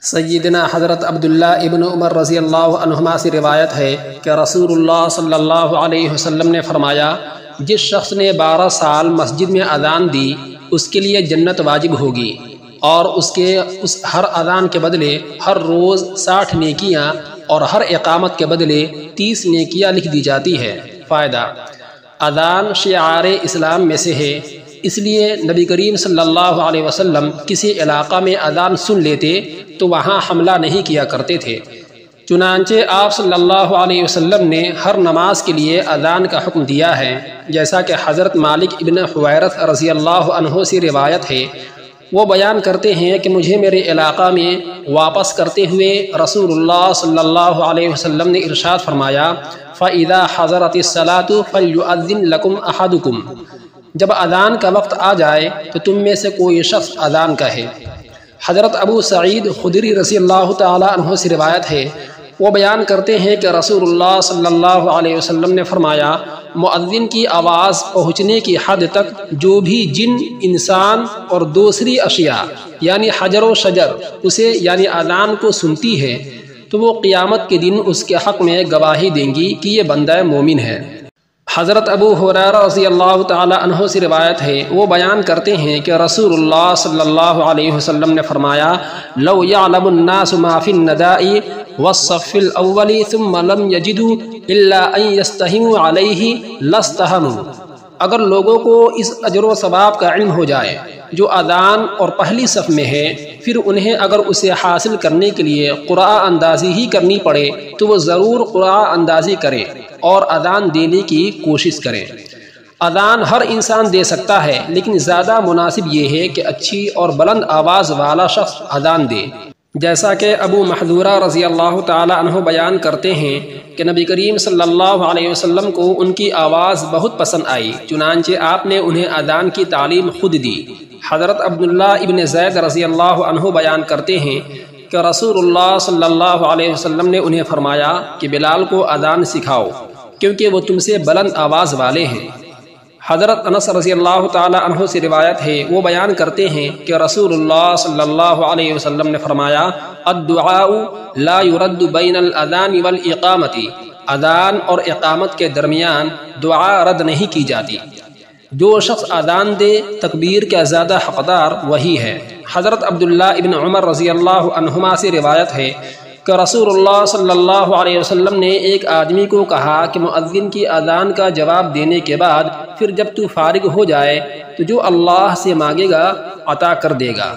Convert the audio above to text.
سیدنا حضرت عبداللہ ابن عمر رضی اللہ عنہما سے روایت ہے کہ رسول اللہ صلی اللہ علیہ وسلم نے فرمایا، جس شخص نے 12 سال مسجد میں اذان دی اس کے لیے جنت واجب ہوگی، اور اس ہر اذان کے بدلے ہر روز 60 نیکیاں اور ہر اقامت کے بدلے 30 نیکیاں لکھ دی جاتی ہے۔ فائدہ: اذان شعار اسلام میں سے ہے، اس لیے نبی کریم صلی اللہ علیہ وسلم کسی علاقہ میں اذان سن لیتے تو وہاں حملہ نہیں کیا کرتے تھے، چنانچہ آپ صلی اللہ علیہ وسلم نے ہر نماز کے لیے اذان کا حکم دیا ہے، جیسا کہ حضرت مالک ابن حویرث رضی اللہ عنہ سے روایت ہے۔ وہ بیان کرتے ہیں کہ مجھے میرے علاقہ میں واپس کرتے ہوئے رسول اللہ صلی اللہ علیہ وسلم نے ارشاد فرمایا، فَإِذَا حَضَرَتِ الصَّلَاةُ فَلْيُؤَذِّن لَكُمْ أَحَدُكُمْ، جب اذان کا وقت آ جائے تو تم میں سے کوئی شخص اذان کہے۔ حضرت ابو سعید خدری رضی اللہ تعالی عنہ سے روایت ہے، وہ بیان کرتے ہیں کہ رسول اللہ صلی اللہ علیہ وسلم نے فرمایا، مؤذن کی آواز پہنچنے کی حد تک جو بھی جن، انسان اور دوسری اشیاء یعنی حجر و شجر اسے یعنی اذان کو سنتی ہے تو وہ قیامت کے دن اس کے حق میں گواہی دیں گی کہ یہ بندہ مومن ہے۔ حضرت ابو ہریرہ رضی اللہ تعالی عنہ سے روایت ہے، وہ بیان کرتے ہیں کہ رسول اللہ صلی اللہ علیہ وسلم نے فرمایا، لو یعلم الناس ما فی النداء والصف الاول ثم لم یجدوا الا ان یستہموا علیہ لاستہموا، اگر لوگوں کو اس اجر و ثواب کا علم ہو جائے جو اذان اور پہلی صف میں ہے، پھر انہیں اگر اسے حاصل کرنے کے لیے قرعہ اندازی ہی کرنی پڑے تو وہ ضرور قرعہ اندازی کریں اور اذان دینے کی کوشش کریں۔ اذان ہر انسان دے سکتا ہے، لیکن زیادہ مناسب یہ ہے کہ اچھی اور بلند آواز والا شخص اذان دے، جیسا کہ ابو محذورہ رضی اللہ تعالی عنہ بیان کرتے ہیں کہ نبی کریم صلی اللہ علیہ وسلم کو ان کی آواز بہت پسند آئی، چنانچہ آپ نے انہیں اذان کی تعلیم خود دی۔ حضرت عبداللہ ابن زید رضی اللہ عنہ بیان کرتے ہیں کہ رسول اللہ صلی اللہ علیہ وسلم نے انہیں فرمایا کہ بلال کو اذان سکھاؤ کیونکہ وہ تم سے بلند آواز والے ہیں۔ حضرت انس رضی اللہ تعالی عنہ سے روایت ہے، وہ بیان کرتے ہیں کہ رسول اللہ صلی اللہ علیہ وسلم نے فرمایا، الدعاء لا يرد بین الاذان والاقامت، اذان اور اقامت کے درمیان دعا رد نہیں کی جاتی۔ جو شخص اذان دے تکبیر کا زیادہ حقدار وہی ہے۔ حضرت عبداللہ ابن عمر رضی اللہ عنہما سے روایت ہے کہ رسول اللہ صلی اللہ علیہ وسلم نے ایک آدمی کو کہا کہ مؤذن کی اذان کا جواب دینے کے بعد پھر جب تو فارغ ہو جائے تو جو اللہ سے مانگے گا عطا کر دے گا۔